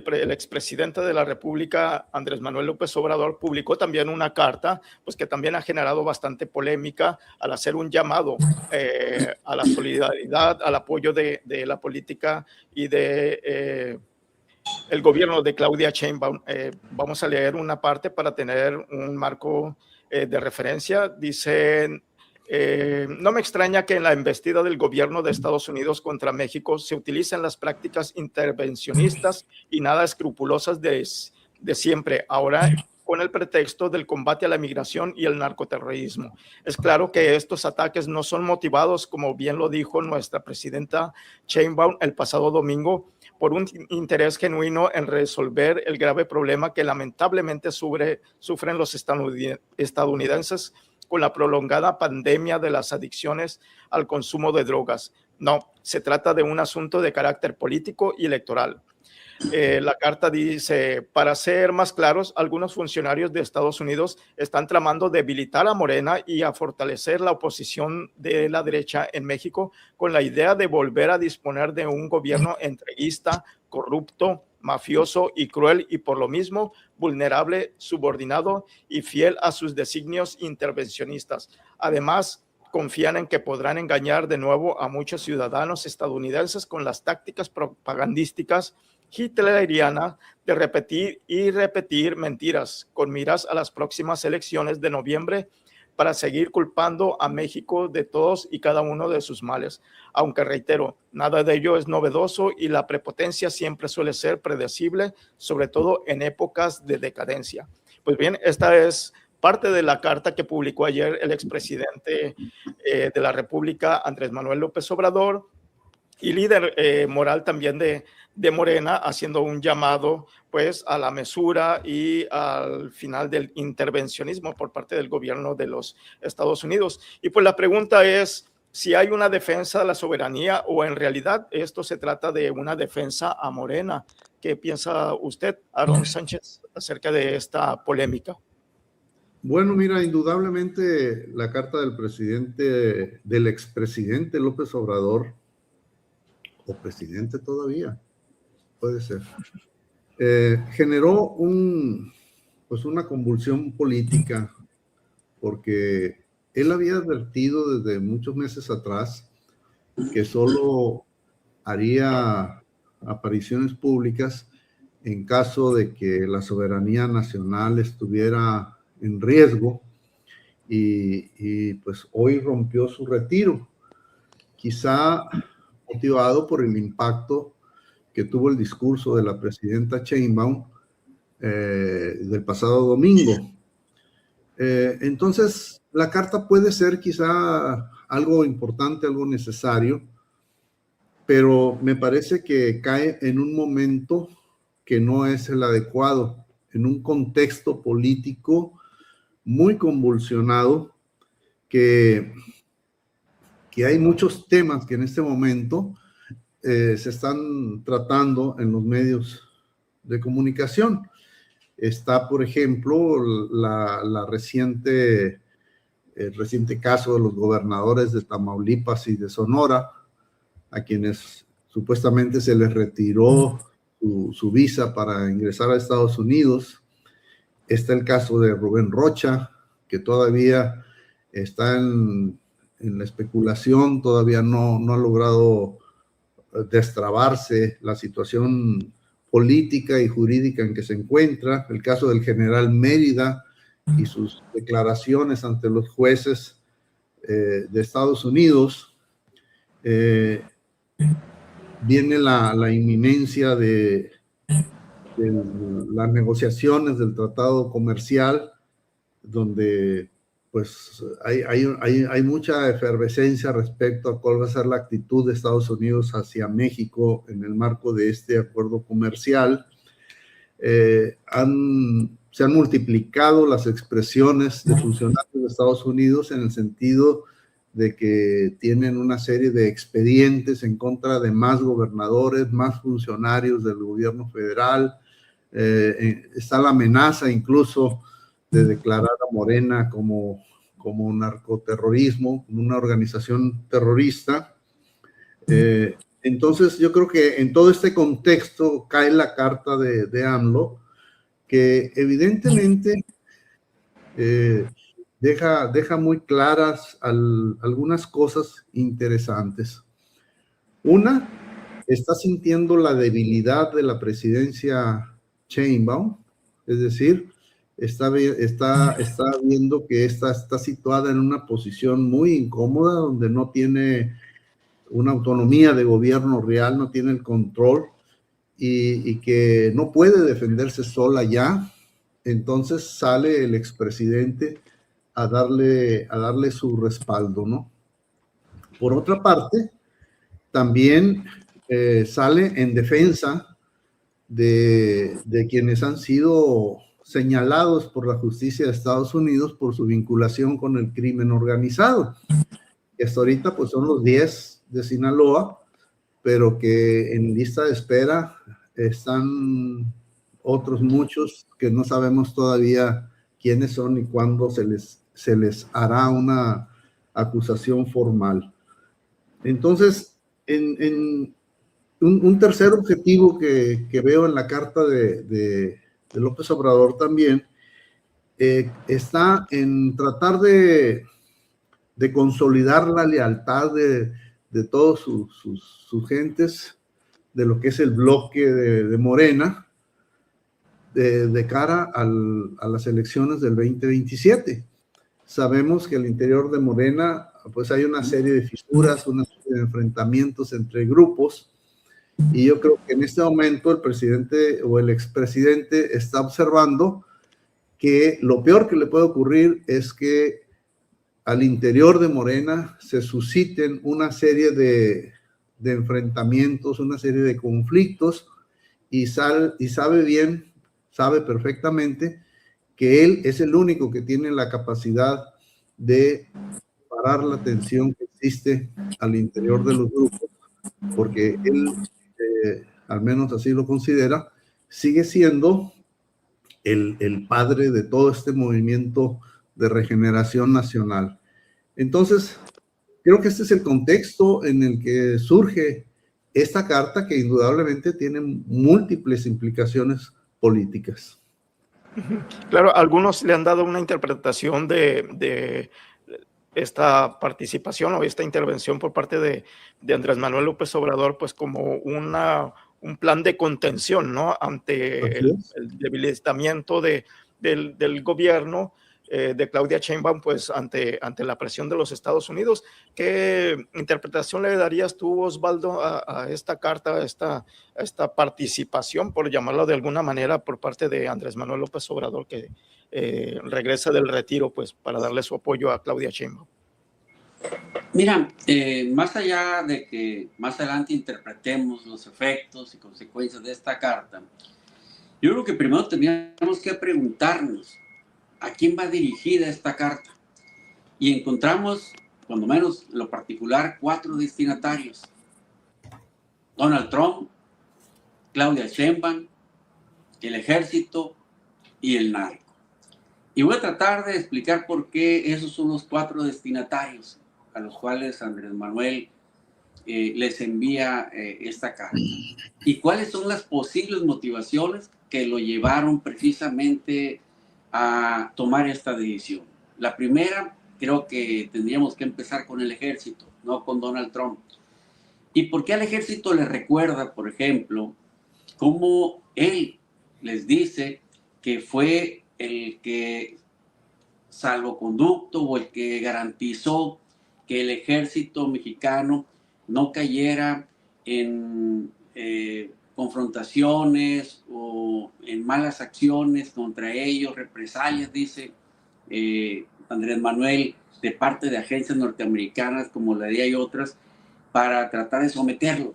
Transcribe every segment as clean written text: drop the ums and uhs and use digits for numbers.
el expresidente de la República, Andrés Manuel López Obrador, publicó también una carta, pues que también ha generado bastante polémica al hacer un llamado a la solidaridad, al apoyo de la política y de el gobierno de Claudia Sheinbaum. Vamos a leer una parte para tener un marco de referencia. Dicen: no me extraña que en la embestida del gobierno de Estados Unidos contra México se utilicen las prácticas intervencionistas y nada escrupulosas de siempre, ahora con el pretexto del combate a la migración y el narcoterrorismo. Es claro que estos ataques no son motivados, como bien lo dijo nuestra presidenta Sheinbaum el pasado domingo, por un interés genuino en resolver el grave problema que lamentablemente sufren los estadounidenses con la prolongada pandemia de las adicciones al consumo de drogas. No, se trata de un asunto de carácter político y electoral. La carta dice: para ser más claros, algunos funcionarios de Estados Unidos están tramando debilitar a Morena y a fortalecer la oposición de la derecha en México con la idea de volver a disponer de un gobierno entreguista, corrupto, mafioso y cruel, y por lo mismo vulnerable, subordinado y fiel a sus designios intervencionistas. Además, confían en que podrán engañar de nuevo a muchos ciudadanos estadounidenses con las tácticas propagandísticas hitleriana de repetir y repetir mentiras con miras a las próximas elecciones de noviembre para seguir culpando a México de todos y cada uno de sus males. Aunque reitero, nada de ello es novedoso y la prepotencia siempre suele ser predecible, sobre todo en épocas de decadencia. Pues bien, esta es parte de la carta que publicó ayer el expresidente de la República, Andrés Manuel López Obrador, y líder moral también de Morena, haciendo un llamado pues a la mesura y al final del intervencionismo por parte del gobierno de los Estados Unidos. Y pues la pregunta es si hay una defensa de la soberanía o en realidad esto se trata de una defensa a Morena. ¿Qué piensa usted, Aarón Sánchez, acerca de esta polémica? Bueno, mira, indudablemente la carta del expresidente López Obrador, o presidente todavía, puede ser, generó una convulsión política, porque él había advertido desde muchos meses atrás que solo haría apariciones públicas en caso de que la soberanía nacional estuviera en riesgo, y pues hoy rompió su retiro, quizá motivado por el impacto que tuvo el discurso de la presidenta Sheinbaum del pasado domingo. Entonces, la carta puede ser quizá algo importante, algo necesario, pero me parece que cae en un momento que no es el adecuado, en un contexto político muy convulsionado, que hay muchos temas que en este momento se están tratando en los medios de comunicación. Está, por ejemplo, el reciente caso de los gobernadores de Tamaulipas y de Sonora, a quienes supuestamente se les retiró su visa para ingresar a Estados Unidos. Está el caso de Rubén Rocha, que todavía está en la especulación, todavía no ha logrado destrabarse la situación política y jurídica en que se encuentra. El caso del general Mérida y sus declaraciones ante los jueces de Estados Unidos. Viene la inminencia de las negociaciones del tratado comercial, donde pues hay mucha efervescencia respecto a cuál va a ser la actitud de Estados Unidos hacia México en el marco de este acuerdo comercial. Se han multiplicado las expresiones de funcionarios de Estados Unidos en el sentido de que tienen una serie de expedientes en contra de más gobernadores, más funcionarios del gobierno federal. Está la amenaza incluso de declarar a Morena como narcoterrorismo, una organización terrorista. Entonces, yo creo que en todo este contexto cae la carta de AMLO, que evidentemente deja muy claras algunas cosas interesantes. Una, está sintiendo la debilidad de la presidencia Sheinbaum, es decir, está viendo que está situada en una posición muy incómoda, donde no tiene una autonomía de gobierno real, no tiene el control y que no puede defenderse sola ya. Entonces sale el expresidente a darle su respaldo, ¿no? Por otra parte, también sale en defensa de quienes han sido señalados por la justicia de Estados Unidos por su vinculación con el crimen organizado. Que hasta ahorita pues son los 10 de Sinaloa, pero que en lista de espera están otros muchos que no sabemos todavía quiénes son y cuándo se les hará una acusación formal. Entonces, en un tercer objetivo que veo en la carta de López Obrador también está en tratar de consolidar la lealtad de todos sus gentes, de lo que es el bloque de Morena, de cara a las elecciones del 2027. Sabemos que al interior de Morena pues hay una serie de fisuras, una serie de enfrentamientos entre grupos, y yo creo que en este momento el presidente o el expresidente está observando que lo peor que le puede ocurrir es que al interior de Morena se susciten una serie de enfrentamientos, una serie de conflictos, y sabe perfectamente que él es el único que tiene la capacidad de parar la tensión que existe al interior de los grupos, porque él, al menos así lo considera, sigue siendo el padre de todo este movimiento de regeneración nacional. Entonces, creo que este es el contexto en el que surge esta carta, que indudablemente tiene múltiples implicaciones políticas. Claro, algunos le han dado una interpretación de esta participación o esta intervención por parte de Andrés Manuel López Obrador, pues como un plan de contención, ¿no? Ante el debilitamiento del gobierno de Claudia Sheinbaum, pues ante la presión de los Estados Unidos. ¿Qué interpretación le darías tú, Osvaldo, a esta carta, a esta participación, por llamarlo de alguna manera, por parte de Andrés Manuel López Obrador, que regresa del retiro, pues para darle su apoyo a Claudia Sheinbaum? Mira, más allá de que más adelante interpretemos los efectos y consecuencias de esta carta, yo creo que primero tendríamos que preguntarnos a quién va dirigida esta carta. Y encontramos, cuando menos en lo particular, 4 destinatarios: Donald Trump, Claudia Sheinbaum, el ejército y el narco. Y voy a tratar de explicar por qué esos son los 4 destinatarios a los cuales Andrés Manuel les envía esta carta. Y cuáles son las posibles motivaciones que lo llevaron precisamente a tomar esta decisión. La primera, creo que tendríamos que empezar con el ejército, no con Donald Trump. ¿Y por qué al ejército le recuerda, por ejemplo, cómo él les dice que fue el que salvoconducto o el que garantizó que el ejército mexicano no cayera en confrontaciones o en malas acciones contra ellos, represalias, dice Andrés Manuel, de parte de agencias norteamericanas como la DEA y otras, para tratar de someterlo?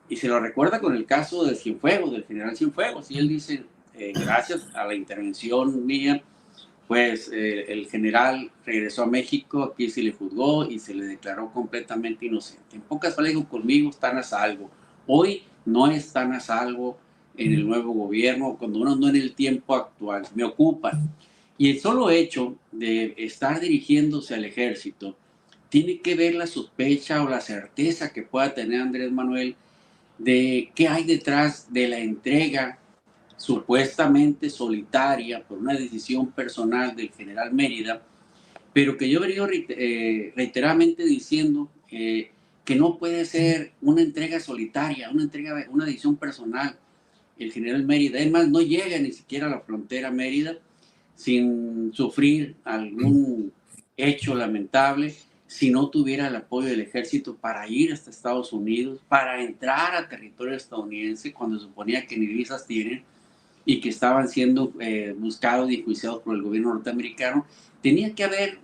Y se lo recuerda con el caso del Cienfuegos, del general Cienfuegos, y él dice, gracias a la intervención mía, pues el general regresó a México, aquí se le juzgó y se le declaró completamente inocente. En pocas palabras, dijo, conmigo están a salvo. Hoy no están a salvo en el nuevo gobierno, cuando uno no en el tiempo actual, me ocupan. Y el solo hecho de estar dirigiéndose al ejército tiene que ver la sospecha o la certeza que pueda tener Andrés Manuel de qué hay detrás de la entrega supuestamente solitaria por una decisión personal del general Mérida, pero que yo he venido reiteradamente diciendo que no puede ser una entrega solitaria, una decisión personal. El general Mérida, además, no llega ni siquiera a la frontera Mérida sin sufrir algún hecho lamentable, si no tuviera el apoyo del ejército para ir hasta Estados Unidos, para entrar a territorio estadounidense cuando suponía que ni visas tienen y que estaban siendo buscados y enjuiciados por el gobierno norteamericano. Tenía que haber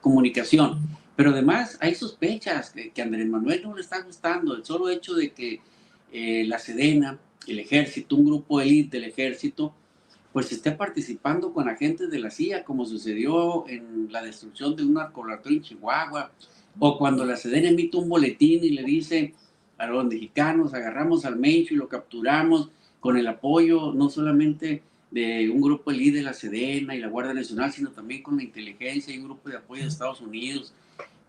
comunicación, pero además hay sospechas que a Andrés Manuel no le está gustando el solo hecho de que la Sedena, el ejército, un grupo élite del ejército, pues esté participando con agentes de la CIA, como sucedió en la destrucción de un narcolaboratorio en Chihuahua, o cuando la Sedena emite un boletín y le dice a los mexicanos, agarramos al Mencho y lo capturamos con el apoyo no solamente de un grupo élite de la Sedena y la Guardia Nacional, sino también con la inteligencia y un grupo de apoyo de Estados Unidos.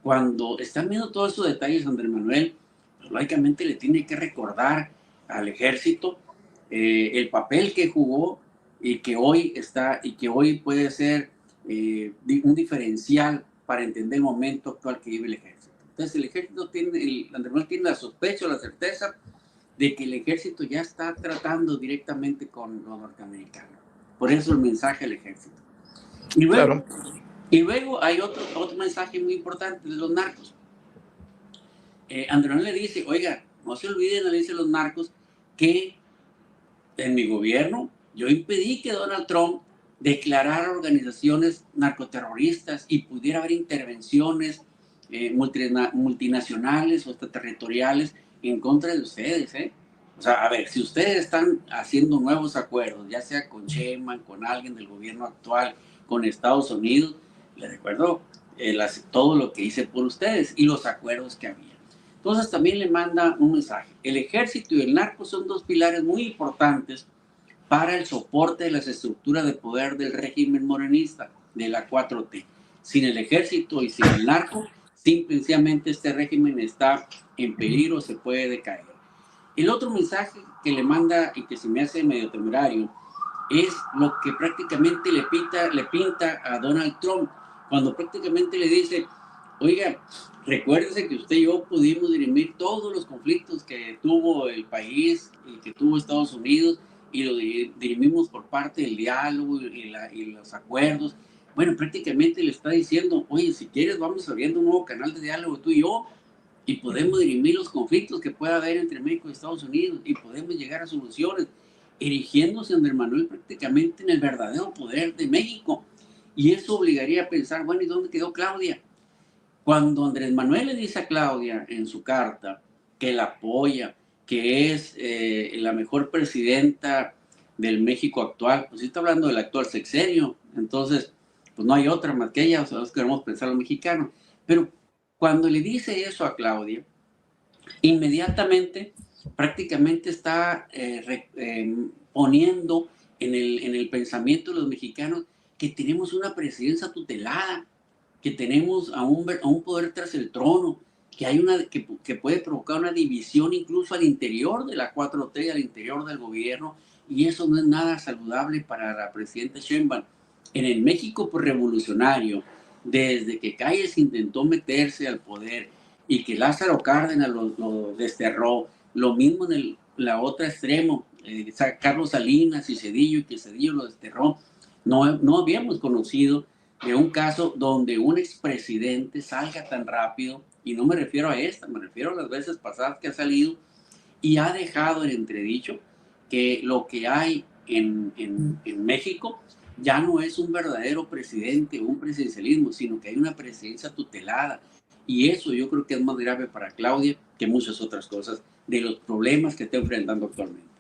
Cuando están viendo todos esos detalles, Andrés Manuel, pues, lógicamente le tiene que recordar al ejército el papel que jugó y que hoy puede ser un diferencial para entender el momento actual que vive el ejército. Entonces el ejército Andrés Manuel tiene la sospecha o la certeza de que el ejército ya está tratando directamente con los norteamericanos. Por eso el mensaje al ejército. Y luego hay otro mensaje muy importante de los narcos. Andrés Manuel le dice, oiga, no se olviden, le dice a los narcos, que en mi gobierno yo impedí que Donald Trump declarara organizaciones narcoterroristas y pudiera haber intervenciones multinacionales o extraterritoriales en contra de ustedes. O sea, a ver, si ustedes están haciendo nuevos acuerdos, ya sea con Sheinbaum, con alguien del gobierno actual, con Estados Unidos, les recuerdo todo lo que hice por ustedes y los acuerdos que había. Entonces también le manda un mensaje. El ejército y el narco son dos pilares muy importantes para el soporte de las estructuras de poder del régimen morenista, de la 4T. Sin el ejército y sin el narco, simplemente este régimen está en peligro, se puede decaer. El otro mensaje que le manda y que se me hace medio temerario es lo que prácticamente le pinta a Donald Trump, cuando prácticamente le dice, oiga, recuérdese que usted y yo pudimos dirimir todos los conflictos que tuvo el país y que tuvo Estados Unidos, y lo dirimimos por parte del diálogo y los acuerdos. Bueno, prácticamente le está diciendo, oye, si quieres vamos abriendo un nuevo canal de diálogo tú y yo, y podemos dirimir los conflictos que pueda haber entre México y Estados Unidos, y podemos llegar a soluciones, erigiéndose Andrés Manuel prácticamente en el verdadero poder de México. Y eso obligaría a pensar, bueno, ¿y dónde quedó Claudia? Cuando Andrés Manuel le dice a Claudia en su carta que la apoya, que es la mejor presidenta del México actual, pues sí está hablando del actual sexenio, entonces pues no hay otra más que ella, o sea, nosotros queremos pensar los mexicanos. Pero cuando le dice eso a Claudia, inmediatamente prácticamente está poniendo en el pensamiento de los mexicanos que tenemos una presidencia tutelada, que tenemos a un poder tras el trono, que puede provocar una división incluso al interior de la 4T, al interior del gobierno, y eso no es nada saludable para la presidenta Sheinbaum. En el México revolucionario, desde que Calles intentó meterse al poder y que Lázaro Cárdenas lo desterró, lo mismo en la otra extremo, Carlos Salinas y Cedillo, y que Cedillo lo desterró, no habíamos conocido de un caso donde un expresidente salga tan rápido, y no me refiero a esta, me refiero a las veces pasadas que ha salido y ha dejado en entredicho que lo que hay en México ya no es un verdadero presidente o un presidencialismo, sino que hay una presidencia tutelada. Y eso yo creo que es más grave para Claudia que muchas otras cosas de los problemas que está enfrentando actualmente.